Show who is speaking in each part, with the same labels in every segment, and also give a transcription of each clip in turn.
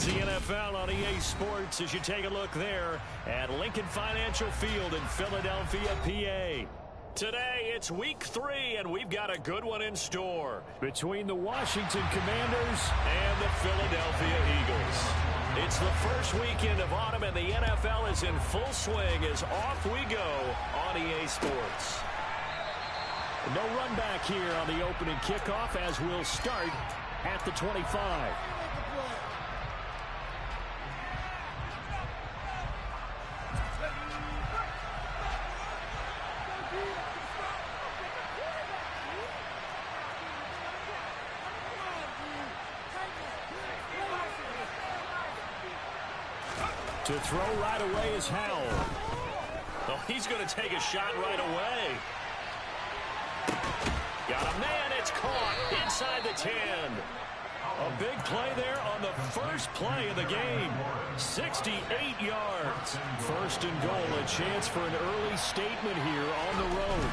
Speaker 1: It's the NFL on EA Sports as you take a look there at Lincoln Financial Field in Philadelphia, PA. Today, it's week 3, and we've got a good one in store between the Washington Commanders and the Philadelphia Eagles. It's the first weekend of autumn, and the NFL is in full swing as off we go on EA Sports. No run back here on the opening kickoff as we'll start at the 25. To throw right away is Howell. Oh, he's going to take a shot right away. Got a man, it's caught inside the 10. A big play there on the first play of the game. 68 yards. First and goal, a chance for an early statement here on the road.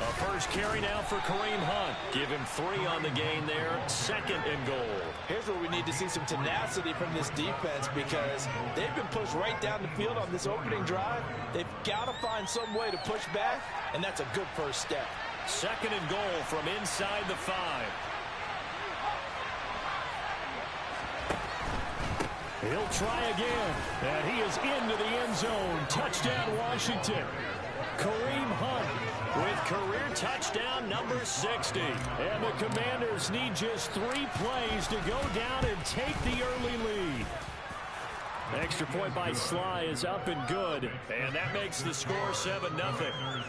Speaker 1: A first carry now for Kareem Hunt. Give him 3 on the game there. Second and goal.
Speaker 2: Here's where we need to see some tenacity from this defense because they've been pushed right down the field on this opening drive. They've got to find some way to push back, and that's a good first step.
Speaker 1: Second and goal from inside the 5. He'll try again, and he is into the end zone. Touchdown, Washington. Kareem Hunt with career touchdown number 60. And the Commanders need just 3 plays to go down and take the early lead. Extra point by Sly is up and good, and that makes the score 7-0.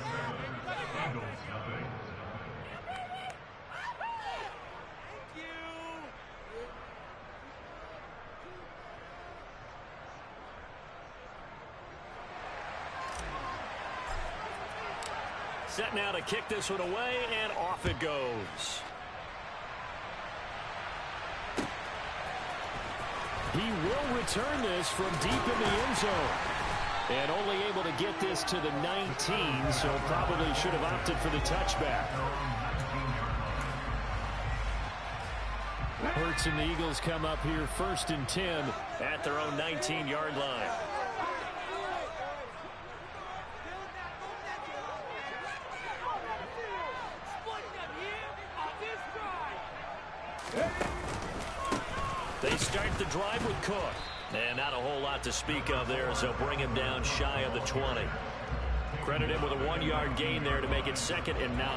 Speaker 1: Set now to kick this one away, and off it goes. He will return this from deep in the end zone. And only able to get this to the 19, so probably should have opted for the touchback. Hurts and the Eagles come up here 1st and 10 at their own 19-yard line. They start the drive with Cook. And not a whole lot to speak of there as they'll bring him down shy of the 20. Credit him with a 1-yard gain there to make it 2nd and 9.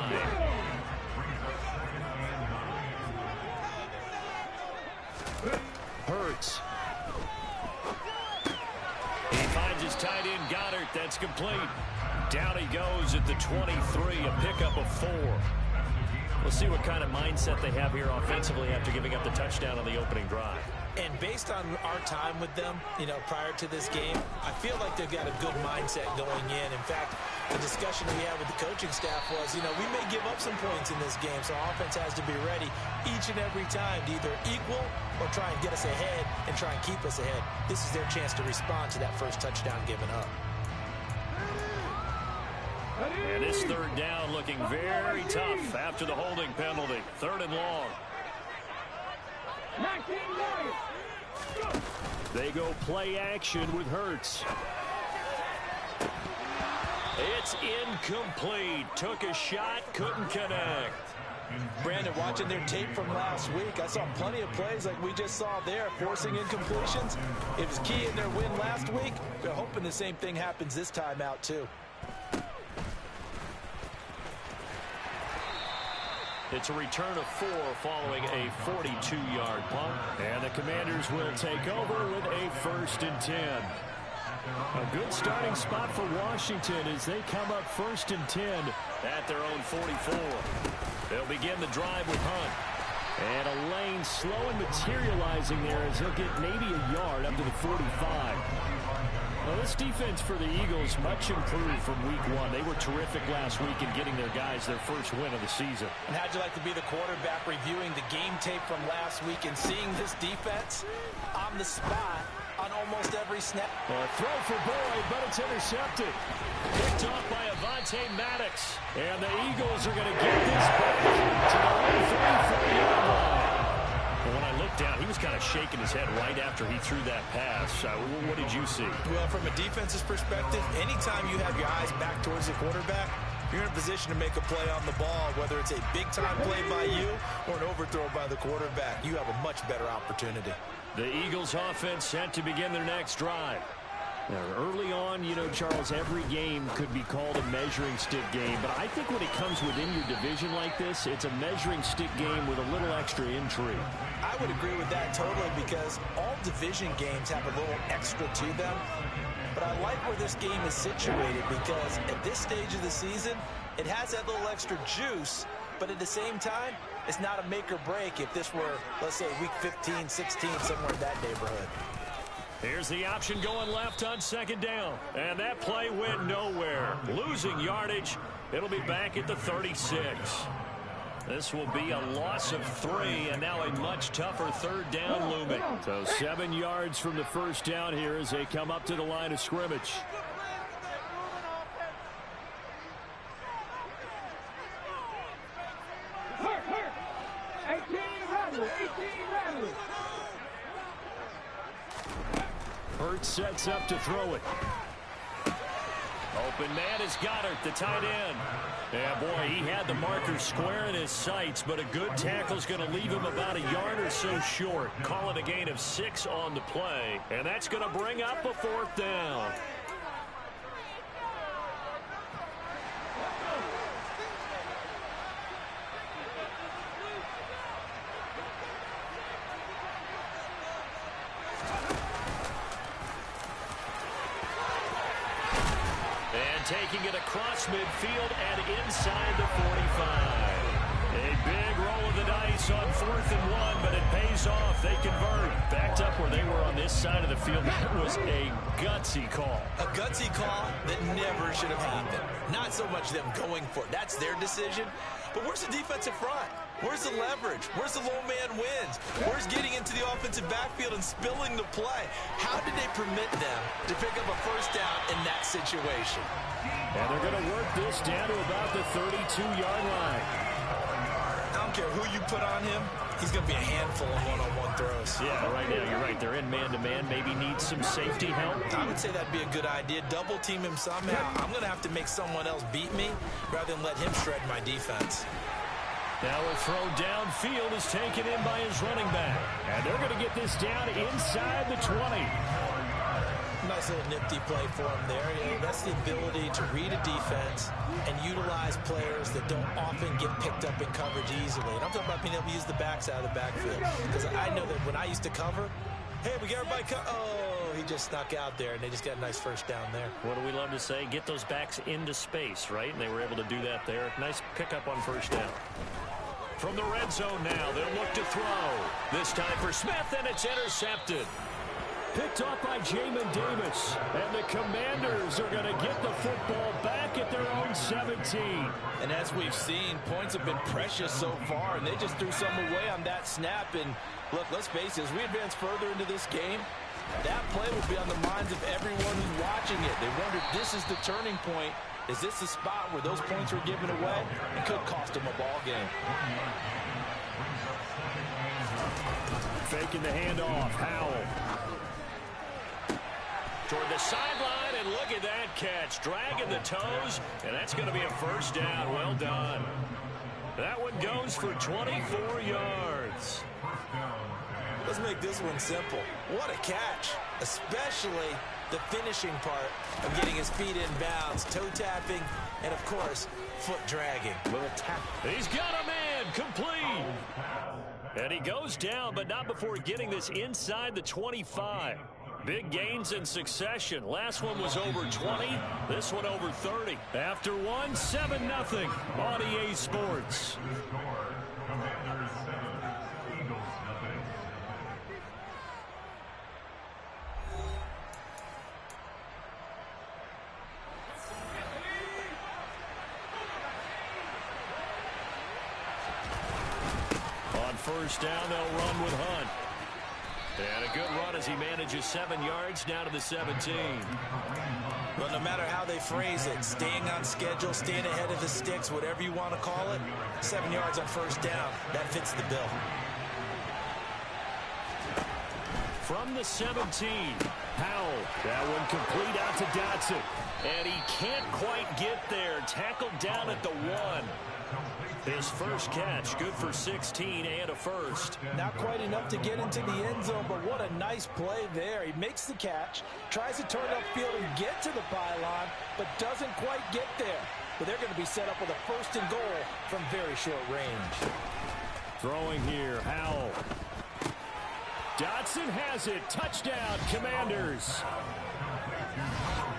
Speaker 1: Hurts. He finds his tight end Goddard. That's complete. Down he goes at the 23, a pickup of 4. We'll see what kind of mindset they have here offensively after giving up the touchdown on the opening drive.
Speaker 2: And based on our time with them, prior to this game, I feel like they've got a good mindset going in. In fact, the discussion we had with the coaching staff was, we may give up some points in this game, so our offense has to be ready each and every time to either equal or try and get us ahead and try and keep us ahead. This is their chance to respond to that first touchdown given up.
Speaker 1: And this 3rd down looking very tough after the holding penalty. 3rd and long. They go play action with Hurts. It's incomplete. Took a shot, couldn't connect.
Speaker 2: Brandon, watching their tape from last week, I saw plenty of plays like we just saw there, forcing incompletions. It was key in their win last week. They're hoping the same thing happens this time out, too.
Speaker 1: It's a return of 4 following a 42-yard punt. And the Commanders will take over with a 1st and 10. A good starting spot for Washington as they come up 1st and 10 at their own 44. They'll begin the drive with Hunt. And a lane slow and materializing there as he'll get maybe a yard up to the 45. Well, this defense for the Eagles much improved from week 1. They were terrific last week in getting their guys their first win of the season.
Speaker 2: And how'd you like to be the quarterback reviewing the game tape from last week and seeing this defense on the spot on almost every snap?
Speaker 1: A throw for Boyd, but it's intercepted. Picked off by Avonte Maddox. And the Eagles are going to get this back to their own 34-yard line. When I look checked down. He was kind of shaking his head right after he threw that pass. What did you see?
Speaker 2: Well, from a defense's perspective, anytime you have your eyes back towards the quarterback, you're in a position to make a play on the ball, whether it's a big-time play by you or an overthrow by the quarterback. You have a much better opportunity.
Speaker 1: The Eagles offense set to begin their next drive. Now, early on, you know, Charles, every game could be called a measuring stick game, but I think when it comes within your division like this, it's a measuring stick game with a little extra intrigue.
Speaker 2: I would agree with that totally, because all division games have a little extra to them. But I like where this game is situated, because at this stage of the season, it has that little extra juice, but at the same time, it's not a make or break if this were, let's say, week 15, 16, somewhere in that neighborhood.
Speaker 1: Here's the option going left on second down. And that play went nowhere. Losing yardage. It'll be back at the 36. This will be a loss of 3, and now a much tougher third down looming. So 7 yards from the first down here as they come up to the line of scrimmage. Hurts sets up to throw it. Open man is Goddard, the tight end. Yeah, boy, he had the marker square in his sights, but a good tackle's going to leave him about a yard or so short. Call it a gain of 6 on the play, and that's going to bring up a 4th down. Taking it across midfield and inside the 45. A big roll of the dice on 4th and 1, but it pays off. They convert. Backed up where they were on this side of the field. That was a gutsy call. A gutsy call that never should have happened. Not so much them going for it. That's their decision. But where's the defensive front? Where's the leverage? Where's the low man wins? Where's getting into the offensive backfield and spilling the play? How did they permit them to pick up a 1st down in that situation? And they're going to work this down to about the 32-yard line. I don't care who you put on him. He's going to be a handful of one-on-one throws. Yeah, right now, you're right. They're in man-to-man. Maybe need some safety help. I would say that'd be a good idea. Double team him somehow. I'm going to have to make someone else beat me rather than let him shred my defense. Now a throw downfield is taken in by his running back. And they're going to get this down inside the 20. Nice little nifty play for him there. You know, that's the ability to read a defense and utilize players that don't often get picked up in coverage easily. And I'm talking about being able to use the backs out of the backfield. Because I know that when I used to cover, hey, we got everybody oh, he just snuck out there, and they just got a nice 1st down there. What do we love to say? Get those backs into space, right? And they were able to do that there. Nice pickup on 1st down. From the red zone now, they'll look to throw. This time for Smith, and it's intercepted. Picked off by Jamin Davis. And the Commanders are going to get the football back at their own 17. And as we've seen, points have been precious so far, and they just threw some away on that snap. And look, let's face it, as we advance further into this game, that play will be on the minds of everyone who's watching it. They wonder, this is the turning point. Is this the spot where those points were given away? It could cost them a ball game. Faking the handoff, Howell. Toward the sideline, and look at that catch. Dragging the toes, and that's going to be a 1st down. Well done. That one goes for 24 yards. Let's make this one simple. What a catch, especially the finishing part of getting his feet in bounds, toe tapping, and, of course, foot dragging. Little tap. He's got a man, complete. And he goes down, but not before getting this inside the 25. Big gains in succession. Last one was over 20. This one over 30. After one, 7-0 on EA Sports. On 1st down, they'll run with Hunt. And a good run as he manages 7 yards down to the 17. Well, no matter how they phrase it, staying on schedule, staying ahead of the sticks, whatever you want to call it, 7 yards on 1st down, that fits the bill. from the 17. Howell, that one complete out to Dotson. And he can't quite get there. Tackled down at the 1. His first catch, good for 16 and a first.
Speaker 2: Not quite enough to get into the end zone, but what a nice play there. He makes the catch, tries to turn upfield and get to the pylon, but doesn't quite get there. But they're going to be set up with a first and goal from very short range.
Speaker 1: Throwing here, Howell. Dotson has it. Touchdown, Commanders.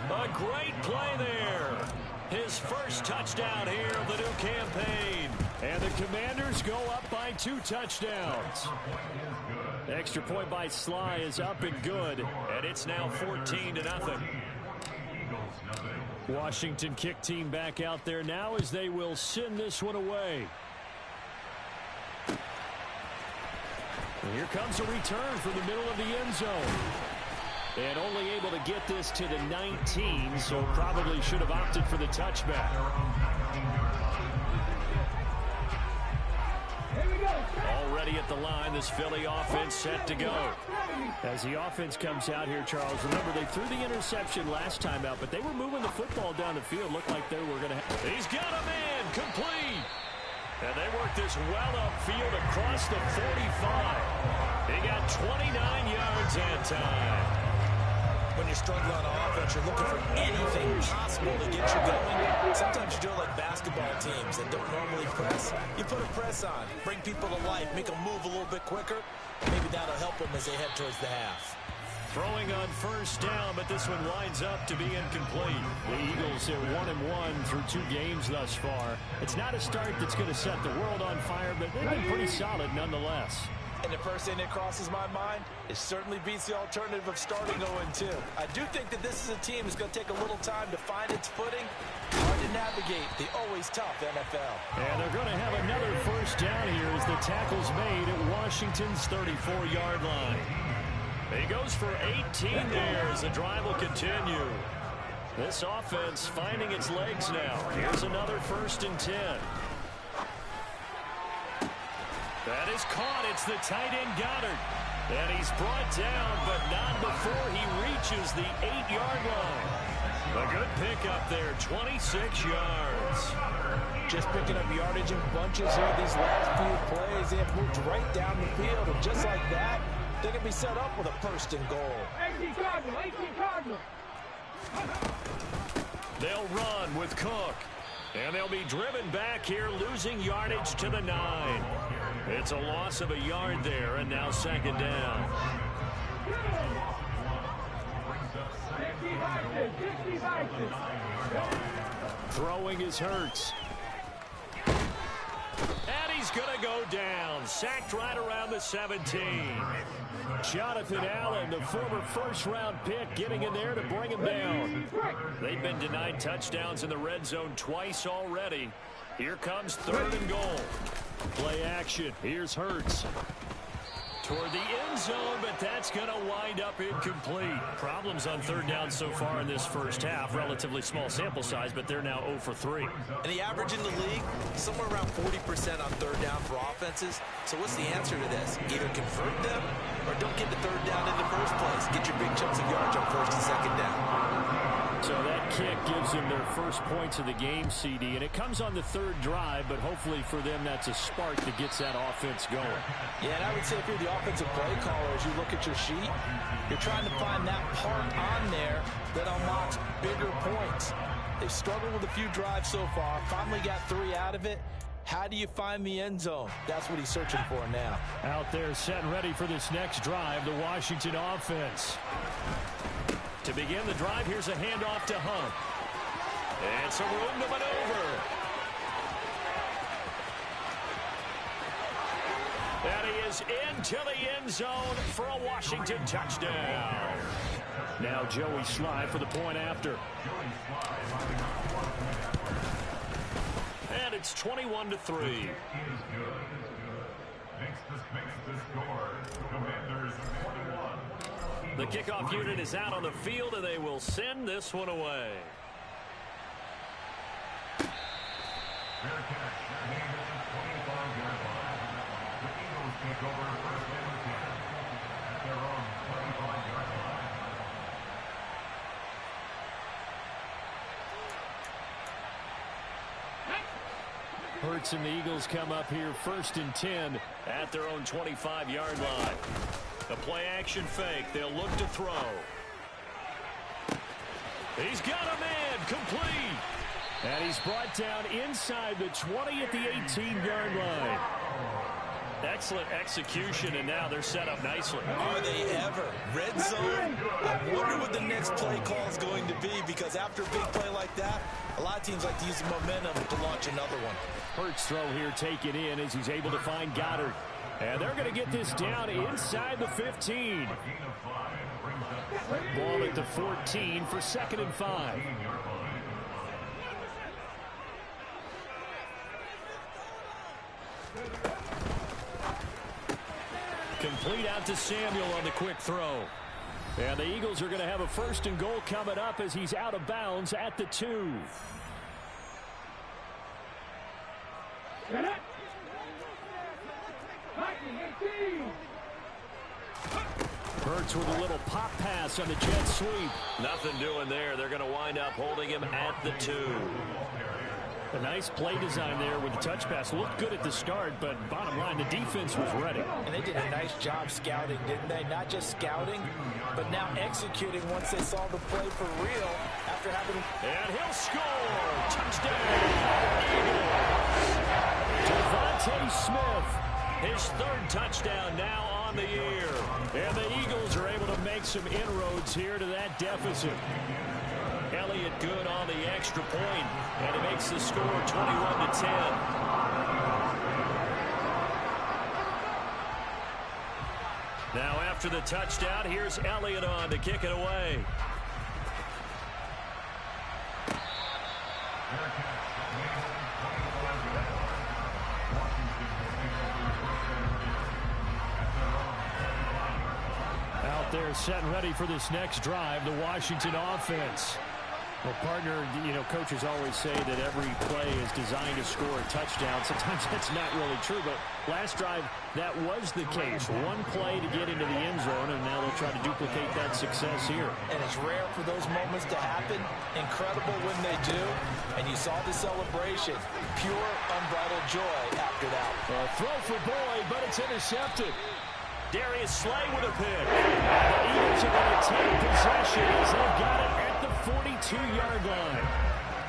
Speaker 1: A great play there. His first touchdown here of the new campaign. And the Commanders go up by 2 touchdowns. Extra point by Sly is up and good. And it's now 14-0. Washington kick team back out there now as they will send this one away. And here comes a return from the middle of the end zone. And only able to get this to the 19, so probably should have opted for the touchback. Already at the line, this Philly offense set to go. As the offense comes out here, Charles, remember they threw the interception last time out, but they were moving the football down the field. Looked like they were going to have... He's got a man, complete. And they work this well upfield across the 45. He got 29 yards that time.
Speaker 2: When you're struggling on offense, you're looking for anything possible to get you going. Sometimes you do it like basketball teams that don't normally press. You put a press on, bring people to life, make them move a little bit quicker. Maybe that'll help them as they head towards the half.
Speaker 1: Throwing on first down, but this one winds up to be incomplete. The Eagles are 1-1 through 2 games thus far. It's not a start that's going to set the world on fire, but they've been pretty solid nonetheless.
Speaker 2: And the first thing that crosses my mind, it certainly beats the alternative of starting 0-2. I do think that this is a team that's going to take a little time to find its footing. Hard to navigate the always tough NFL.
Speaker 1: And they're going to have another first down here as the tackle's made at Washington's 34-yard line. He goes for 18 there as the drive will continue. This offense finding its legs now. Here's another 1st and 10. That is caught. It's the tight end Goddard. And he's brought down, but not before he reaches the 8-yard line. A good pickup there, 26 yards.
Speaker 2: Just picking up yardage in bunches here these last few plays. They have moved right down the field, and just like that, they're going to be set up with a 1st and goal.
Speaker 3: 18 Cardinal.
Speaker 1: They'll run with Cook. And they'll be driven back here, losing yardage to the 9. It's a loss of a yard there, and now 2nd down. Throwing is Hurts. And he's going to go down. Sacked right around the 17. Jonathan Allen, the former first-round pick, getting in there to bring him down. They've been denied touchdowns in the red zone twice already. Here comes 3rd and goal. Play action. Here's Hurts. Toward the end zone, but that's going to wind up incomplete. Problems on 3rd down so far in this first half. Relatively small sample size, but they're now 0 for 3.
Speaker 2: And the average in the league, somewhere around 40% on 3rd down for offenses. So what's the answer to this? Either convert them or don't get the 3rd down in the first place. Get your big chunks of yards on 1st and 2nd down.
Speaker 1: So that kick gives them their first points of the game, CD, and it comes on the 3rd drive, but hopefully for them that's a spark that gets that offense going.
Speaker 2: Yeah, and I would say if you're the offensive play caller, as you look at your sheet, you're trying to find that part on there that unlocks bigger points. They've struggled with a few drives so far, finally got 3 out of it. How do you find the end zone? That's what he's searching for now.
Speaker 1: Out there set and ready for this next drive, the Washington offense. To begin the drive, here's a handoff to Hunt. And some room to maneuver. And he is into the end zone for a Washington touchdown. Now Joey Sly for the point after. And it's 21-3. The kickoff unit is out on the field, and they will send this one away. Hurts and the Eagles come up here 1st and 10 at their own 25-yard line. The play action fake. They'll look to throw. He's got a man complete. And he's brought down inside the 20 at the 18-yard line. Excellent execution, and now they're set up nicely.
Speaker 2: Are they ever? Red zone? I wonder what the next play call is going to be, because after a big play like that, a lot of teams like to use the momentum to launch another one.
Speaker 1: Hurts throw here taken in as he's able to find Goddard. And they're going to get this down inside the 15. Ball at the 14 for 2nd and 5. Complete out to Samuel on the quick throw. And the Eagles are going to have a 1st and goal coming up as he's out of bounds at the 2. Hurts with a little pop pass on the jet sweep. Nothing doing there. They're going to wind up holding him at the 2. A nice play design there with the touch pass. Looked good at the start, but bottom line, the defense was ready.
Speaker 2: And they did a nice job scouting, didn't they? Not just scouting, but now executing once they saw the play for real after having...
Speaker 1: And he'll score! Touchdown! Devontae Smith, his 3rd touchdown now on the year. And the Eagles are able to make some inroads here to that deficit. Elliott good on the extra point, and he makes the score 21-10. Now after the touchdown, here's Elliott on to kick it away. Out there set and ready for this next drive, the Washington offense. Well, partner, coaches always say that every play is designed to score a touchdown. Sometimes that's not really true, but last drive, that was the case. One play to get into the end zone, and now they'll try to duplicate that success here.
Speaker 2: And it's rare for those moments to happen. Incredible when they do. And you saw the celebration. Pure, unbridled joy after that.
Speaker 1: Throw for Boyd, but it's intercepted. Darius Slay with a pick. The Eagles are going to take possession as they've got it at the 42-yard line.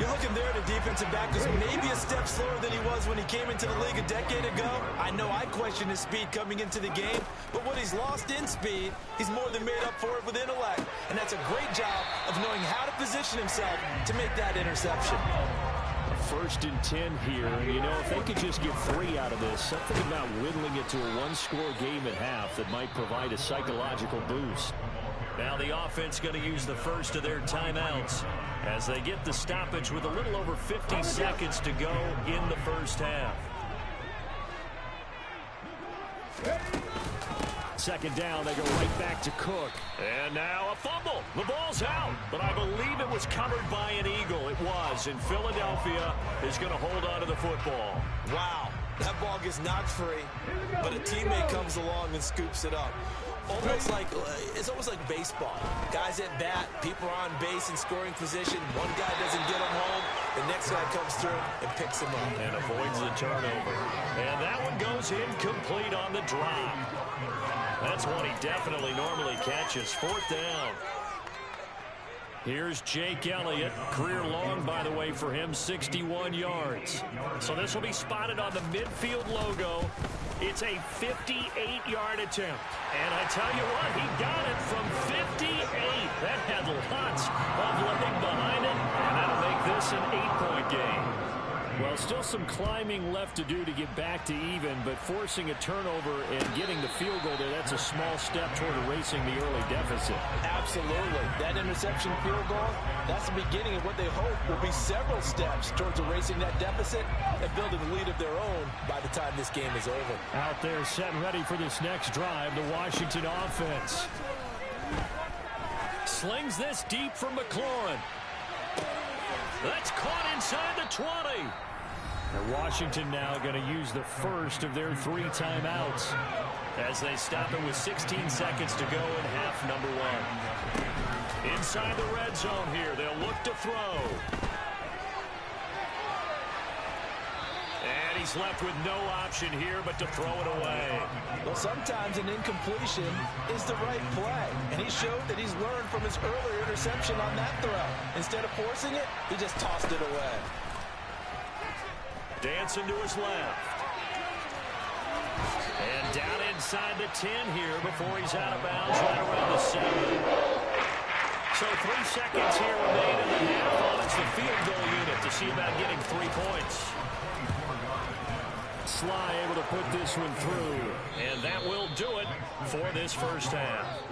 Speaker 2: You're looking there at a defensive back who's maybe a step slower than he was when he came into the league a decade ago. I know I questioned his speed coming into the game, but what he's lost in speed, he's more than made up for it with intellect. And that's a great job of knowing how to position himself to make that interception.
Speaker 1: 1st and 10 here, and if they could just get 3 out of this, something about whittling it to a 1-score game at half that might provide a psychological boost. Now the offense going to use the first of their timeouts as they get the stoppage with a little over 50 seconds to go in the first half. 2nd down, they go right back to Cook. And now a fumble. The ball's out, but I believe it was covered by an Eagle. It was, and Philadelphia is going to hold on to the football.
Speaker 2: Wow, that ball gets knocked free, but a teammate comes along and scoops it up. It's almost like baseball. Guys at bat, people are on base in scoring position. One guy doesn't get him home. The next guy comes through and picks him up.
Speaker 1: And avoids the turnover. And that one goes incomplete on the drop. That's one he definitely normally catches. 4th down. Here's Jake Elliott. Career long, by the way, for him, 61 yards. So this will be spotted on the midfield logo. It's a 58-yard attempt. And I tell you what, he got it from 58. That had lots of leg behind it, and that'll make this an 8-point game. Well, still some climbing left to do to get back to even, but forcing a turnover and getting the field goal there, that's a small step toward erasing the early deficit.
Speaker 2: Absolutely. That interception field goal, that's the beginning of what they hope will be several steps towards erasing that deficit and building a lead of their own by the time this game is over.
Speaker 1: Out there set and ready for this next drive, the Washington offense. Slings this deep from McLaurin. That's caught inside the 20. And Washington now going to use the first of their 3 timeouts. as they stop it with 16 seconds to go in half number one. Inside the red zone here, they'll look to throw. And he's left with no option here but to throw it away.
Speaker 2: Well, sometimes an incompletion is the right play, and he showed that he's learned from his earlier interception on that throw. Instead of forcing it, he just tossed it away. Dancing to his left.
Speaker 1: And down inside the 10 here before he's out of bounds right around the 7. So 3 seconds here remain in the half. Oh, it's the field goal unit to see about getting 3 points. Sly able to put this one through. And that will do it for this first half.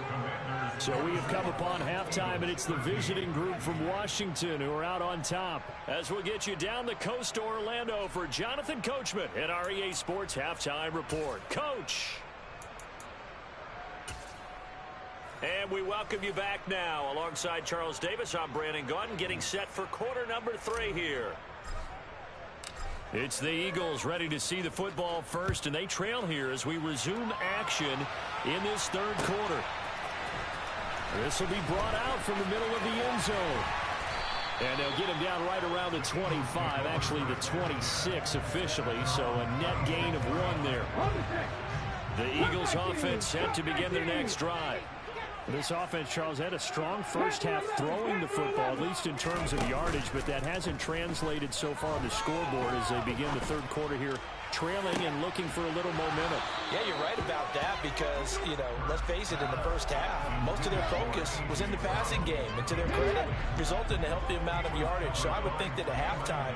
Speaker 1: So we have come upon halftime, and it's the visiting group from Washington who are out on top. As we'll get you down the coast to Orlando for Jonathan Coachman at our EA Sports Halftime Report. Coach! And we welcome you back now. Alongside Charles Davis, I'm Brandon Gaudin, getting set for quarter number 3 here. It's the Eagles ready to see the football first, and they trail here as we resume action in this third quarter. This will be brought out from the middle of the end zone. And they'll get him down right around the 25, actually the 26 officially, so a net gain of 1 there. The Eagles offense set to begin their next drive. This offense, Charles, had a strong first half throwing the football, at least in terms of yardage, but that hasn't translated so far on the scoreboard as they begin the third quarter here, trailing and looking for a little momentum.
Speaker 2: Yeah, you're right about that because, let's face it, in the first half, most of their focus was in the passing game. And to their credit, resulted in a healthy amount of yardage. So I would think that at halftime,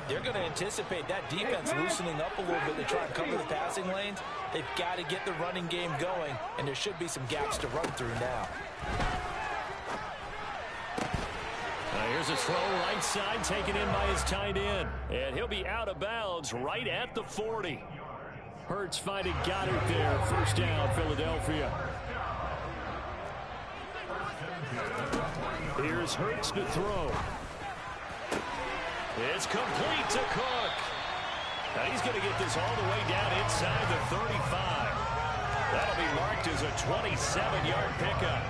Speaker 2: they're going to anticipate that defense loosening up a little bit to try and cover the passing lanes. They've got to get the running game going, and there should be some gaps to run through now.
Speaker 1: Here's a throw right side taken in by his tight end. And he'll be out of bounds right at the 40. Hurts finding Goddard there. First down, Philadelphia. Here's Hurts to throw. It's complete to Cook. Now he's going to get this all the way down inside the 35. That'll be marked as a 27-yard pickup.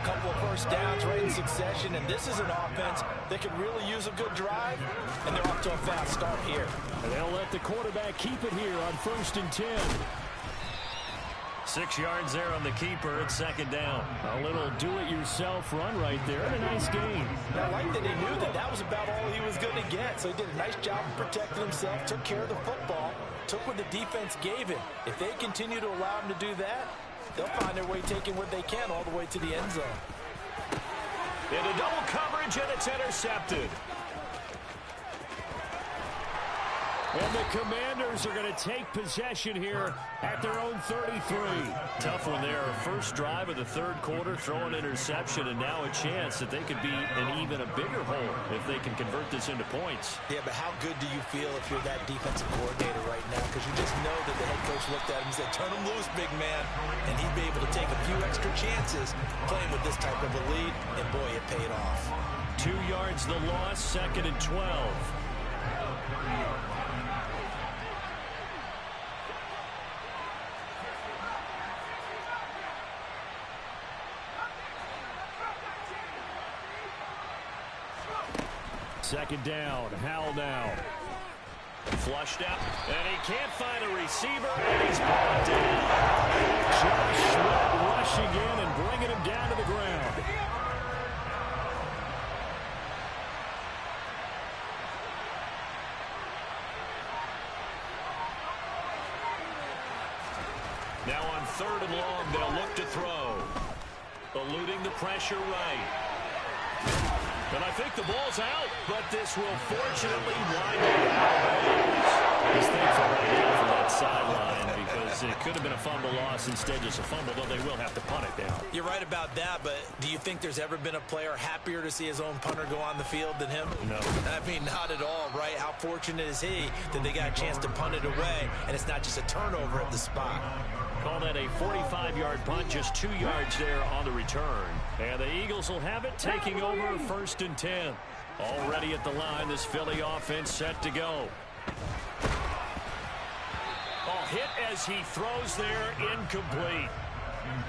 Speaker 2: Couple of first downs right in succession, and this is an offense that could really use a good drive, and they're off to a fast start here.
Speaker 1: And they'll let the quarterback keep it here on 1st and 10. 6 yards there on the keeper at second down. A little do-it-yourself run right there, and a nice gain.
Speaker 2: I like that he knew that that was about all he was going to get, so he did a nice job of protecting himself, took care of the football, took what the defense gave him. If they continue to allow him to do that, they'll find their way taking what they can all the way to the end zone.
Speaker 1: Into double coverage, and it's intercepted. And the Commanders are going to take possession here at their own 33. Tough one there. First drive of the third quarter, throw an interception, and now a chance that they could be in even a bigger hole if they can convert this into points.
Speaker 2: Yeah, but how good do you feel if you're that defensive coordinator right now? Because you just know that the head coach looked at him and said, turn him loose, big man. And he'd be able to take a few extra chances playing with this type of a lead, and boy, it paid off.
Speaker 1: 2 yards the loss, 2nd and 12. Second down, Howell now. Flushed out, and he can't find a receiver, and he's brought down. Josh Sweat rushing in and bringing him down to the ground. Now on 3rd and long, they'll look to throw. Eluding the pressure right. And I think the ball's out, but this will fortunately wind up out of bounds. He's thankful right now for that sideline because it could have been a fumble loss, instead just a fumble, though they will have to punt it down.
Speaker 2: You're right about that, but do you think there's ever been a player happier to see his own punter go on the field than him?
Speaker 1: No.
Speaker 2: I mean, not at all, right? How fortunate is he that they got a chance to punt it away, and it's not just a turnover at the spot.
Speaker 1: Call that a 45-yard punt, just 2 yards there on the return. And the Eagles will have it, taking over 1st and 10. Already at the line, this Philly offense set to go. Oh, hit as he throws there, incomplete.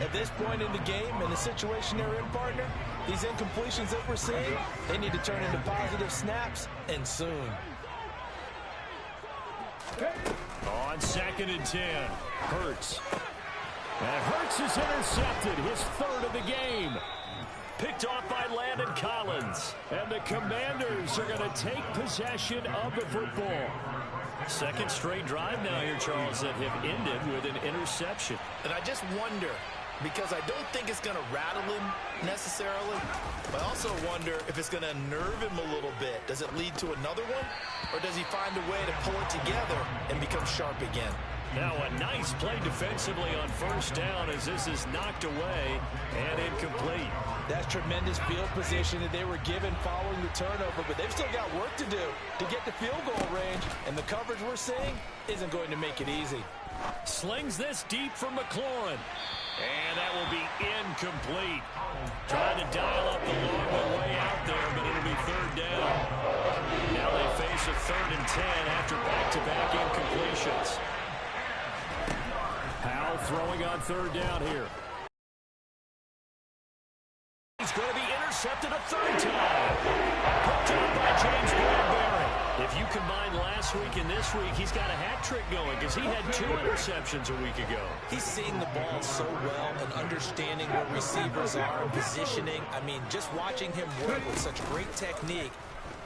Speaker 2: At this point in the game, in the situation they're in, partner, these incompletions that we're seeing, they need to turn into positive snaps, and soon.
Speaker 1: On 2nd and 10, Hurts. And Hurts is intercepted, his 3rd of the game. Picked off by Landon Collins. And the Commanders are going to take possession of the football. 2nd straight drive now here, Charles, that have ended with an interception.
Speaker 2: And I just wonder, because I don't think it's going to rattle him necessarily, but I also wonder if it's going to unnerve him a little bit. Does it lead to another one, or does he find a way to pull it together and become sharp again?
Speaker 1: Now a nice play defensively on 1st down as this is knocked away and incomplete.
Speaker 2: That's tremendous field position that they were given following the turnover, but they've still got work to do to get to field goal range, and the coverage we're seeing isn't going to make it easy.
Speaker 1: Slings this deep from McLaurin. And that will be incomplete. Trying to dial up the long way out there, but it'll be 3rd down. Now they face a 3rd and 10 after back-to-back incompletions. Powell throwing on 3rd down here. He's going to be intercepted a 3rd time. Picked up by James Bradbury. If you combine last week and this week, he's got a hat trick going because he had 2 interceptions a week ago.
Speaker 2: He's seeing the ball so well and understanding where receivers are and positioning. I mean, just watching him work with such great technique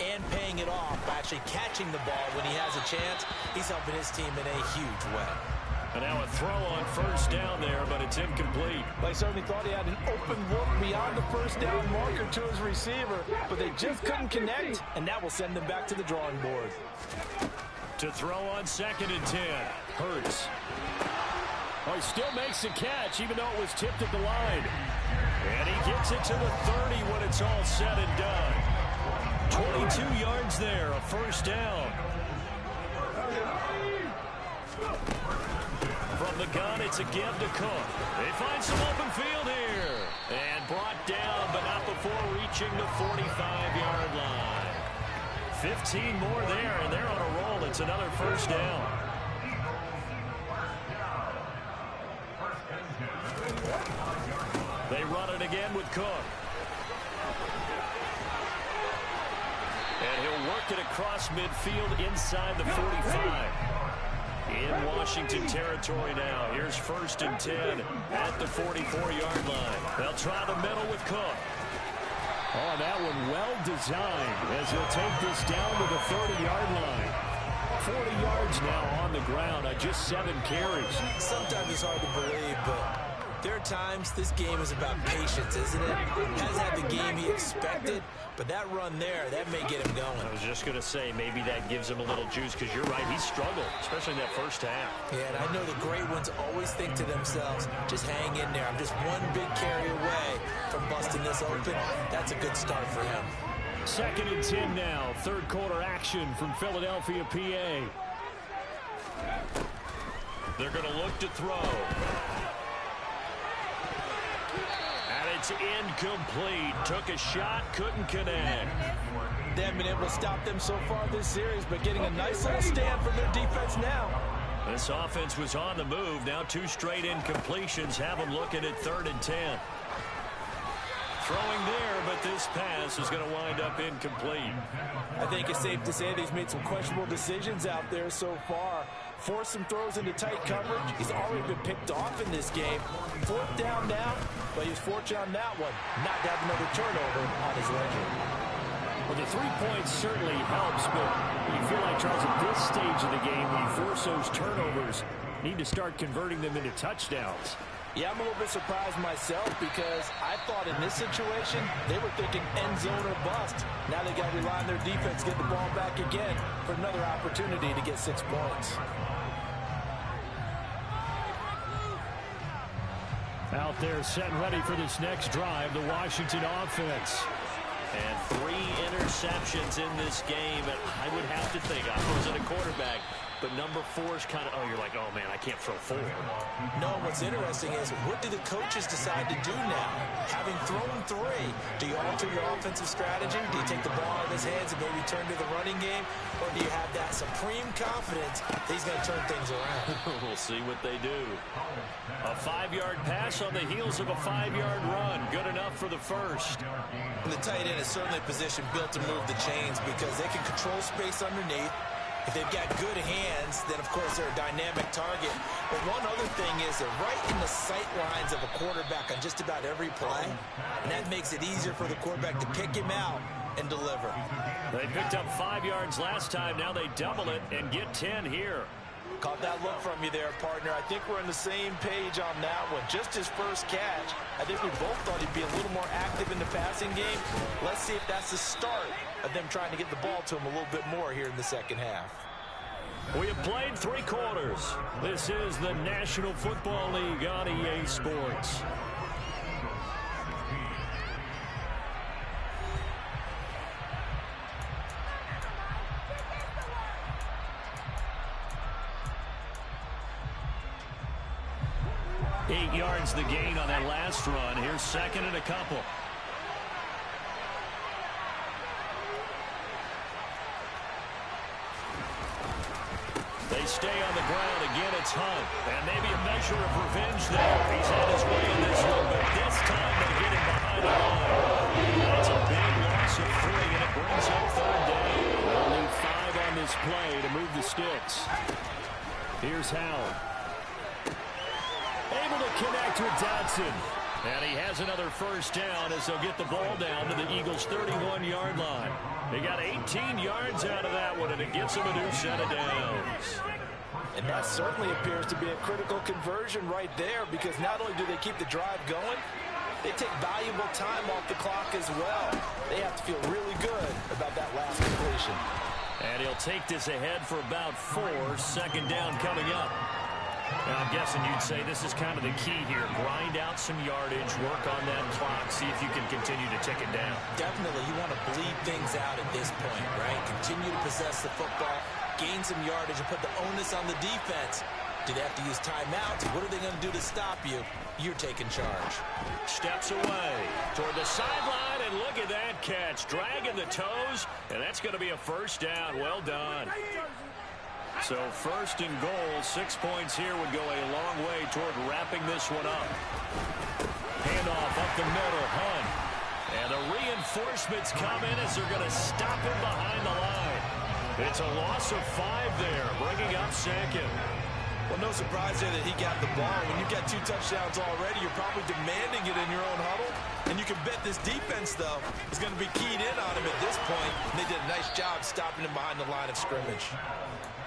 Speaker 2: and paying it off by actually catching the ball when he has a chance, he's helping his team in a huge way.
Speaker 1: And now a throw on 1st down there, but it's incomplete.
Speaker 2: They certainly thought he had an open look beyond the 1st down marker to his receiver, but they just couldn't connect, and that will send them back to the drawing board.
Speaker 1: To throw on 2nd and 10, Hurts. Oh, he still makes the catch, even though it was tipped at the line. And he gets it to the 30 when it's all said and done. 22 yards there, a 1st down. From the gun, it's a give to Cook. They find some open field here. And brought down, but not before reaching the 45-yard line. 15 more there, and they're on a roll. It's another 1st down. They run it again with Cook. And he'll work it across midfield inside the 45. In Washington territory now. Here's 1st and 10 at the 44-yard line. They'll try the middle with Cook. Oh, that one well designed as he'll take this down to the 30-yard line. 40 yards now on the ground on just 7 carries.
Speaker 2: Sometimes it's hard to believe, but there are times this game is about patience, isn't it? He hasn't had the game he expected, but that run there, that may get him going.
Speaker 1: I was just going to say, maybe that gives him a little juice because you're right, he struggled, especially in that 1st half.
Speaker 2: Yeah, and I know the great ones always think to themselves, just hang in there. I'm just one big carry away from busting this open. That's a good start for him.
Speaker 1: 2nd and 10 now, 3rd quarter action from Philadelphia, PA. They're going to look to throw. It's incomplete. Took a shot, couldn't connect.
Speaker 2: They haven't been able to stop them so far this series, but getting a nice little stand from their defense now.
Speaker 1: This offense was on the move. Now 2 straight incompletions have them looking at 3rd and 10. Throwing there, but this pass is going to wind up incomplete.
Speaker 2: I think it's safe to say that he's made some questionable decisions out there so far. Forced some throws into tight coverage. He's already been picked off in this game. 4th down now, but he was fortunate on that one. Not to have another turnover on his ledger.
Speaker 1: Well, the 3 points certainly helps, but you feel like, Charles, at this stage of the game, when you force those turnovers, you need to start converting them into touchdowns.
Speaker 2: Yeah, I'm a little bit surprised myself because I thought in this situation they were thinking end zone or bust. Now they got to rely on their defense, get the ball back again for another opportunity to get 6 points.
Speaker 1: Out there set and ready for this next drive, the Washington offense. And 3 interceptions in this game, and I would have to think, I wasn't a quarterback, but number 4 is kind of, oh, you're like, oh, man, I can't throw 4.
Speaker 2: No, what's interesting is what do the coaches decide to do now? Having thrown 3, do you alter your offensive strategy? Do you take the ball out of his hands and maybe turn to the running game? Or do you have that supreme confidence that he's going to turn things around?
Speaker 1: We'll see what they do. A 5-yard pass on the heels of a 5-yard run. Good enough for the first.
Speaker 2: And the tight end is certainly a position built to move the chains because they can control space underneath. If they've got good hands, then, of course, they're a dynamic target. But one other thing is they're right in the sight lines of a quarterback on just about every play. And that makes it easier for the quarterback to pick him out and deliver.
Speaker 1: They picked up 5 yards last time. Now they double it and get 10 here.
Speaker 2: Caught that look from you there, partner. I think we're on the same page on that one. Just his first catch. I think we both thought he'd be a little more active in the passing game. Let's see if that's the start of them trying to get the ball to him a little bit more here in the second half.
Speaker 1: We have played 3 quarters. This is the National Football League on EA Sports. Eight yards the gain on that last run. Here's second and a couple. They stay on the ground. Again, it's Hunt. And maybe a measure of revenge there. He's had his way in this one, but this time they get him behind the line. That's a big loss of 3, and it brings up third down. They'll need 5 on this play to move the sticks. Here's Howard. Able to connect with Dodson. And he has another first down as they'll get the ball down to the Eagles' 31-yard line. They got 18 yards out of that one, and it gets them a new set of downs.
Speaker 2: And that certainly appears to be a critical conversion right there because not only do they keep the drive going, they take valuable time off the clock as well. They have to feel really good about that last completion.
Speaker 1: And he'll take this ahead for about 4. Second down coming up. Now, I'm guessing you'd say this is kind of the key here. Grind out some yardage, work on that clock, see if you can continue to tick it down.
Speaker 2: Definitely. You want to bleed things out at this point, right? Continue to possess the football, gain some yardage, and put the onus on the defense. Do they have to use timeouts? What are they going to do to stop you? You're taking charge.
Speaker 1: Steps away toward the sideline, and look at that catch. Dragging the toes, and that's going to be a first down. Well done. So first and goal, 6 points here would go a long way toward wrapping this one up. Handoff up the middle, Hunt. And the reinforcements come in as they're going to stop him behind the line. It's a loss of 5 there, bringing up second.
Speaker 2: Well, no surprise there that he got the ball. When you've got 2 touchdowns already, you're probably demanding it in your own huddle. And you can bet this defense, though, is going to be keyed in on him at this point. And they did a nice job stopping him behind the line of scrimmage.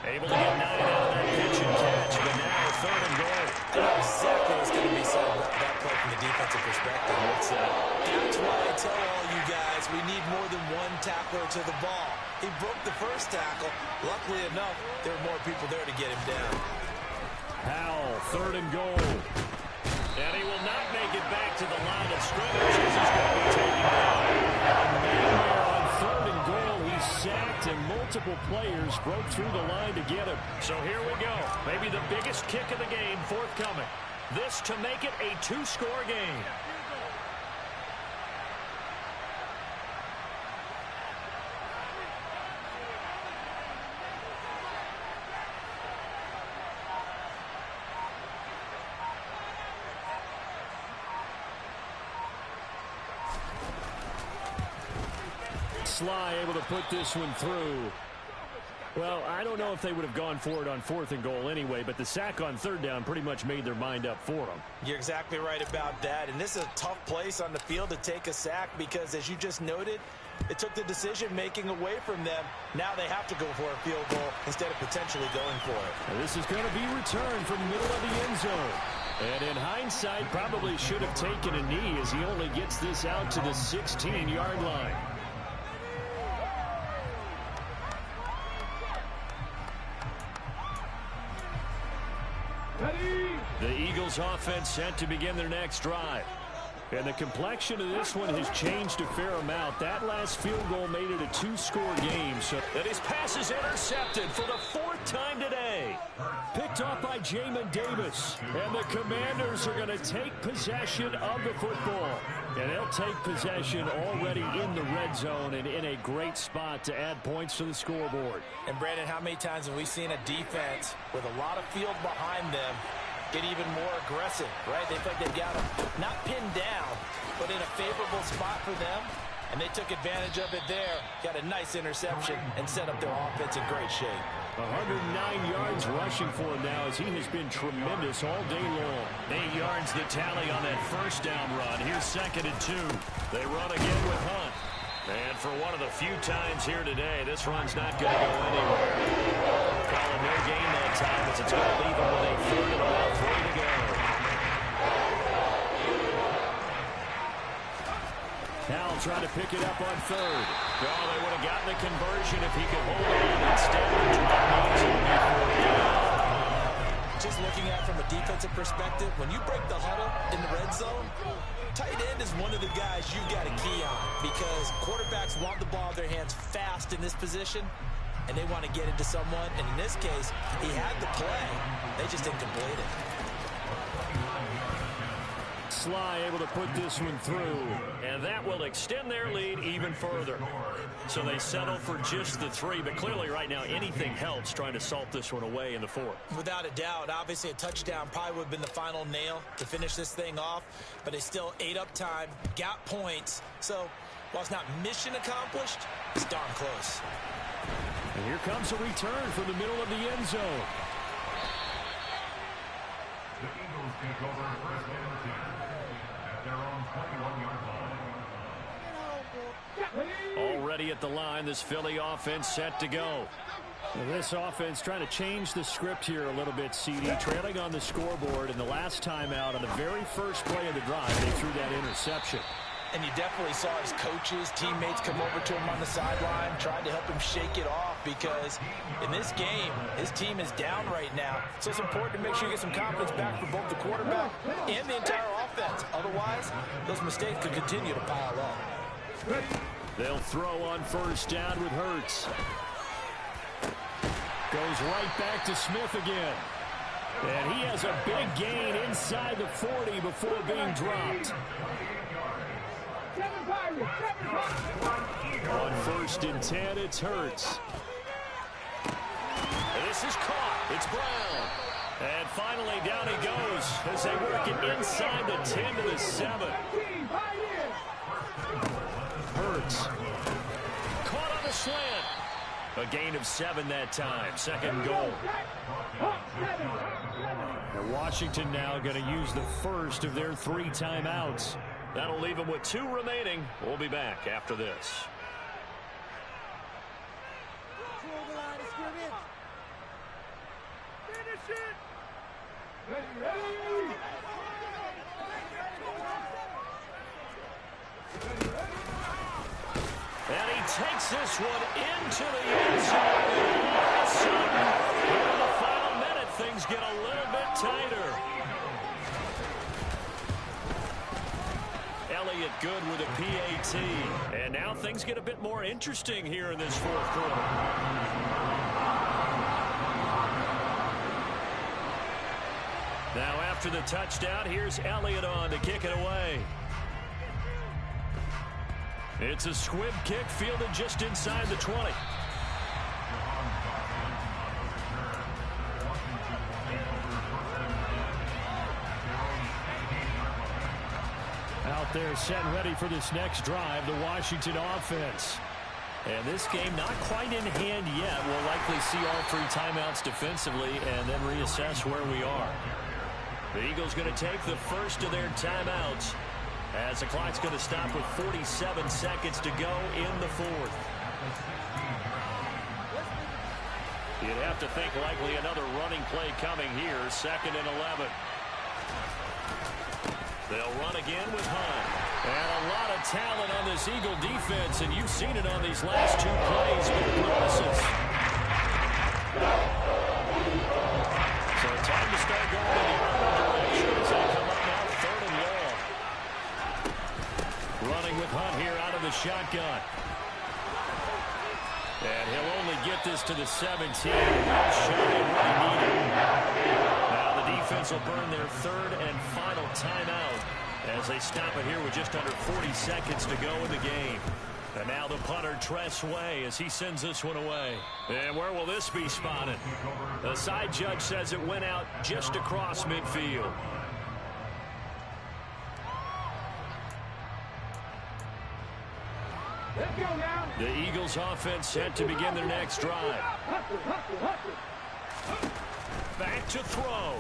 Speaker 1: Able to get 9 out of that pitch and catch, but now third and goal.
Speaker 2: I know exactly what's going to be said about that play from the defensive perspective. That's why I tell all you guys we need more than 1 tackler to the ball. He broke the first tackle. Luckily enough, there were more people there to get him down.
Speaker 1: Howell, third and goal. And he will not make it back to the line of scrimmage as he's going to be taken down. On third and goal, he's sacked, and multiple players broke through the line to get him. So here we go. Maybe the biggest kick of the game forthcoming. This to make it a 2-score game. Sly able to put this one through. Well, I don't know if they would have gone for it on 4th and goal anyway, but the sack on 3rd down pretty much made their mind up for them.
Speaker 2: You're exactly right about that, and this is a tough place on the field to take a sack because, as you just noted, it took the decision-making away from them. Now they have to go for a field goal instead of potentially going for it.
Speaker 1: And this is going to be returned from the middle of the end zone. And in hindsight, probably should have taken a knee as he only gets this out to the 16-yard line. The Eagles offense set to begin their next drive. And the complexion of this one has changed a fair amount. That last field goal made it a 2-score game. So that his pass is intercepted for the 4th time today. picked off by Jamin Davis. And the Commanders are going to take possession of the football. And they'll take possession already in the red zone and in a great spot to add points to the scoreboard.
Speaker 2: And, Brandon, how many times have we seen a defense with a lot of field behind them get even more aggressive, right? They feel like they've got them not pinned down, but in a favorable spot for them. And they took advantage of it there, got a nice interception, and set up their offense in great shape.
Speaker 1: 109 yards rushing for him now as he has been tremendous all day long. 8 yards the tally on that first down run. Here's 2nd and 2. They run again with Hunt. And for one of the few times here today, this run's not going to go anywhere. Calling no gain that time as it's going to leave him with a 3rd and about 3 to go. Now trying to pick it up on 3rd. Oh, they would have gotten the conversion if he could hold on. Instead, the drop means it would be 4th down.
Speaker 2: Just looking at it from a defensive perspective, when you break the huddle in the red zone, tight end is one of the guys you've got to key on because quarterbacks want the ball in their hands fast in this position, and they want to get into someone. And in this case, he had the play. They just didn't complete it.
Speaker 1: Sly able to put this one through, and that will extend their lead even further. So they settle for just the 3, but clearly right now anything helps trying to salt this one away in the 4th.
Speaker 2: Without a doubt, obviously a touchdown probably would have been the final nail to finish this thing off, but they still ate up time, got points. So while it's not mission accomplished, it's darn close.
Speaker 1: And here comes a return from the middle of the end zone.
Speaker 4: The Eagles take over first and 10 at their own 21-yard line.
Speaker 1: Already at the line, this Philly offense set to go. And this offense trying to change the script here a little bit, CD. Trailing on the scoreboard, and the last time out on the very first play of the drive, they threw that interception.
Speaker 2: And you definitely saw his coaches, teammates come over to him on the sideline, tried to help him shake it off because in this game, his team is down right now. So it's important to make sure you get some confidence back for both the quarterback and the entire offense. Otherwise, those mistakes could continue to pile up.
Speaker 1: They'll throw on first down with Hurts. Goes right back to Smith again. And he has a big gain inside the 40 before being dropped. On 1st and 10, it's Hurts. And this is caught. It's Brown. And finally, down he goes as they work it inside the 10 to the 7. Hurts. Caught on the slant. A gain of 7 that time. 2nd goal. And Washington now going to use the first of their 3 timeouts. That'll leave them with 2 remaining. We'll be back after this. And he takes this one into the end zone. All of a sudden, in the final minute, things get a little bit tighter. Elliott good with a PAT. And now things get a bit more interesting here in this 4th quarter. Now after the touchdown, here's Elliott on to kick it away. It's a squib kick fielded just inside the 20. Out there set and ready for this next drive, the Washington offense. And this game not quite in hand yet. We'll likely see all 3 timeouts defensively and then reassess where we are. The Eagles going to take the first of their timeouts as the clock's going to stop with 47 seconds to go in the 4th. You'd have to think likely another running play coming here. 2nd and 11. They'll run again with Hunt. And a lot of talent on this Eagle defense, and you've seen it on these last 2 plays, but it promises. So time to start going in the other direction as they come up now 3rd and long. Running with Hunt here out of the shotgun. And he'll only get this to the 17. Well shot and what he needed. will burn their third and final timeout as they stop it here with just under 40 seconds to go in the game. And now the punter, Tress Way, as he sends this one away. And where will this be spotted? The side judge says it went out just across midfield.
Speaker 3: Let's go now.
Speaker 1: The Eagles offense set to begin their next drive.
Speaker 3: Hustle, hustle, hustle.
Speaker 1: Back to throw.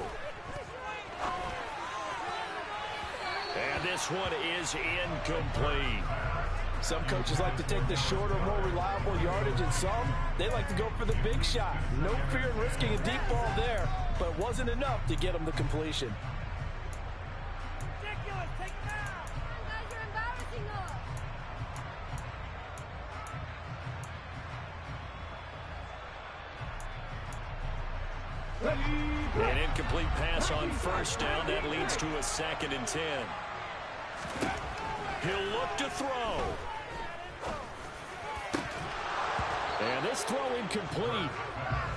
Speaker 1: And this one is incomplete.
Speaker 2: Some coaches like to take the shorter, more reliable yardage, and some, they like to go for the big shot. No fear in risking a deep ball there, but it wasn't enough to get them the completion.
Speaker 3: Ridiculous. Take it down.
Speaker 5: Guys, you're embarrassing us.
Speaker 1: An incomplete pass on first down. That leads to a 2nd and 10. He'll look to throw. And this throw incomplete.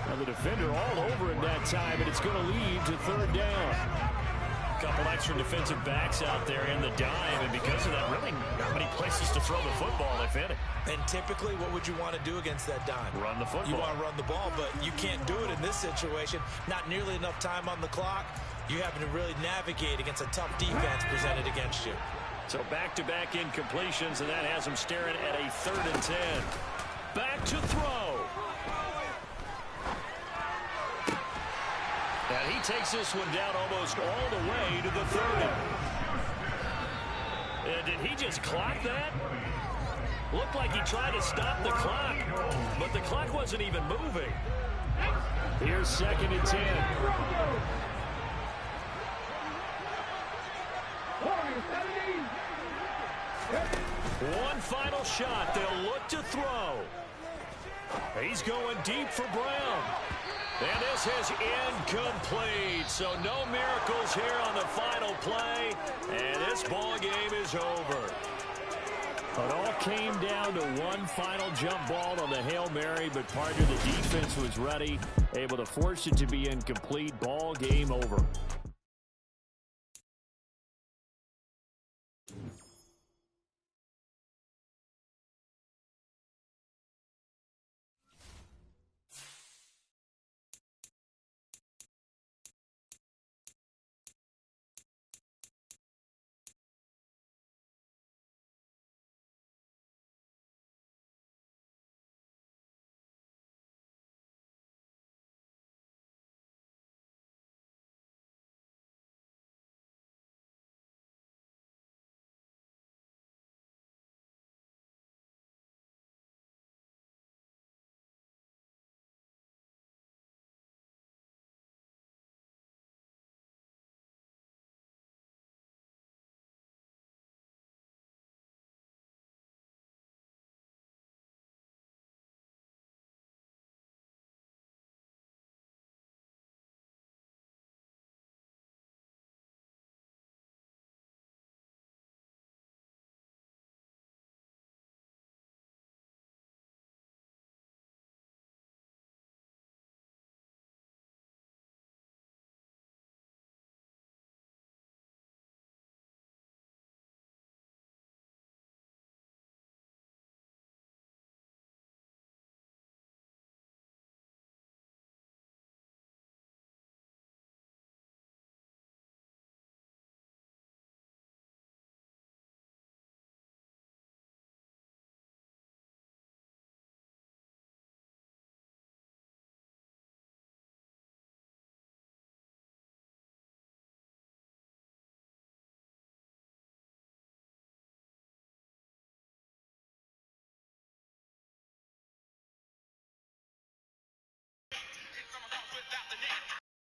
Speaker 1: Now the defender all over him that time, and it's going to lead to 3rd down. A couple extra defensive backs out there in the dime, and because of that, really not many places to throw the football, if any.
Speaker 2: And typically, what would you want to do against that dime?
Speaker 1: Run the football.
Speaker 2: You want to run the ball, but you can't do it in this situation. Not nearly enough time on the clock. You having to really navigate against a tough defense presented against you.
Speaker 1: So back-to-back incompletions, and that has him staring at a 3rd and 10. Back to throw. And he takes this one down almost all the way to the 30. Did he just clock that? Looked like he tried to stop the clock, but the clock wasn't even moving. Here's 2nd and 10. One final shot. They'll look to throw. He's going deep for Brown. And this is incomplete. So no miracles here on the final play. And this ball game is over. It all came down to one final jump ball on the Hail Mary, but part of the defense was ready, able to force it to be incomplete. Ball game over.